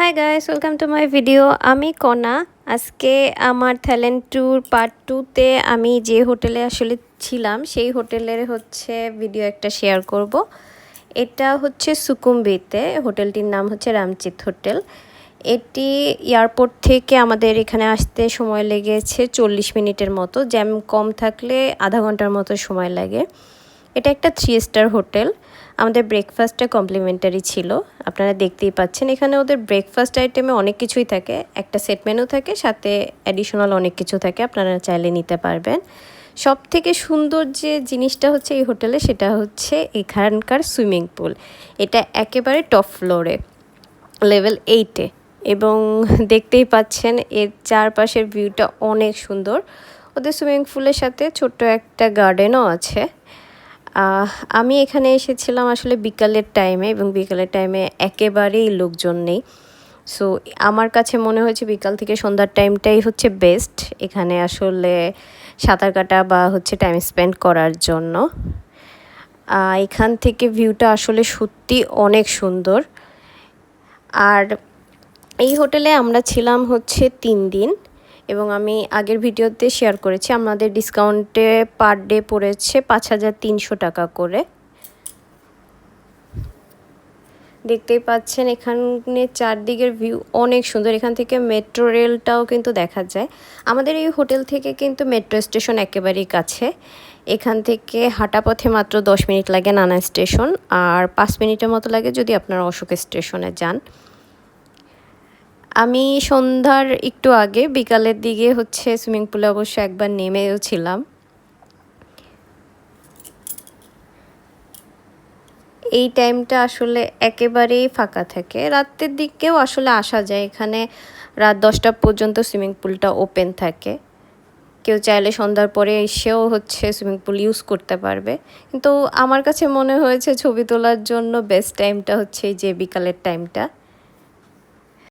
Hi guys, welcome to my video. আমি কণা। আজকে আমার থাইল্যান্ড ট্যুর পার্ট 2তে আমি যে হোটেলে আসলে ছিলাম সেই হোটেলের ভিডিও একটা শেয়ার করব। এটা হচ্ছে সুকুমবিতে, হোটেলটির নাম হচ্ছে রামচিত হোটেল। এটি এয়ারপোর্ট থেকে আমাদের এখানে আসতে সময় লেগেছে 40 মিনিটের মতো, জ্যাম কম থাকলে আধা ঘন্টার মতো সময় লাগে। এটা একটা 3 স্টার হোটেল। আমাদের ব্রেকফাস্টটা কমপ্লিমেন্টারি ছিল, আপনারা দেখতেই পাচ্ছেন। এখানে ওদের ব্রেকফাস্ট আইটেমে অনেক কিছুই থাকে, একটা সেট মেনু থাকে, সাথে অ্যাডিশনাল অনেক কিছু থাকে, আপনারা চাইলে নিতে পারবেন। সব থেকে সুন্দর যে জিনিসটা হচ্ছে এই হোটেলে, সেটা হচ্ছে এখানকার সুইমিং পুল। এটা একেবারে টপ ফ্লোরে, লেভেল 8-এ, এবং দেখতেই পাচ্ছেন এর চারপাশের ভিউটা অনেক সুন্দর। ওদের সুইমিং পুলের সাথে ছোট্ট একটা গার্ডেনও আছে। আমি এখানে এসেছিলাম আসলে বিকালের টাইমে, এবং বিকালের টাইমে একেবারেই লোকজন নেই। সো আমার কাছে মনে হয়েছে বিকাল থেকে সন্ধ্যার টাইমটাই হচ্ছে বেস্ট এখানে আসলে সাঁতার কাটা বা টাইম স্পেন্ড করার জন্য। এখান থেকে ভিউটা আসলে সত্যি অনেক সুন্দর। আর এই হোটেলে আমরা ছিলাম 3 দিন, এবং আমি আগের ভিডিওতে শেয়ার করেছি আমাদের ডিসকাউন্টে পার ডে পড়েছে 5,300 টাকা করে। দেখতেই পাচ্ছেন এখানে চারদিকের ভিউ অনেক সুন্দর। এখান থেকে মেট্রো রেলটাও কিন্তু দেখা যায়। আমাদের এই হোটেল থেকে কিন্তু মেট্রো স্টেশন একেবারেই কাছে। এখান থেকে হাঁটা পথে মাত্র 10 মিনিট লাগে নানা স্টেশন, আর 5 মিনিটের মতো লাগে যদি আপনারা অশোক স্টেশনে যান। আমি সন্ধ্যার একটু আগে বিকালের দিকে সুইমিং পুলে অবশ্য একবার নেমেও ছিলাম। এই টাইমটা আসলে একেবারেই ফাঁকা থাকে, রাতের দিকেও আসলে আসা যায়। এখানে রাত 10টা পর্যন্ত সুইমিং পুলটা ওপেন থাকে, কেউ চাইলে সন্ধ্যার পরে এসেও সুইমিং পুল ইউজ করতে পারবে। কিন্তু আমার কাছে মনে হয়েছে ছবি তোলার জন্য বেস্ট টাইমটা এই যে বিকালের টাইমটা।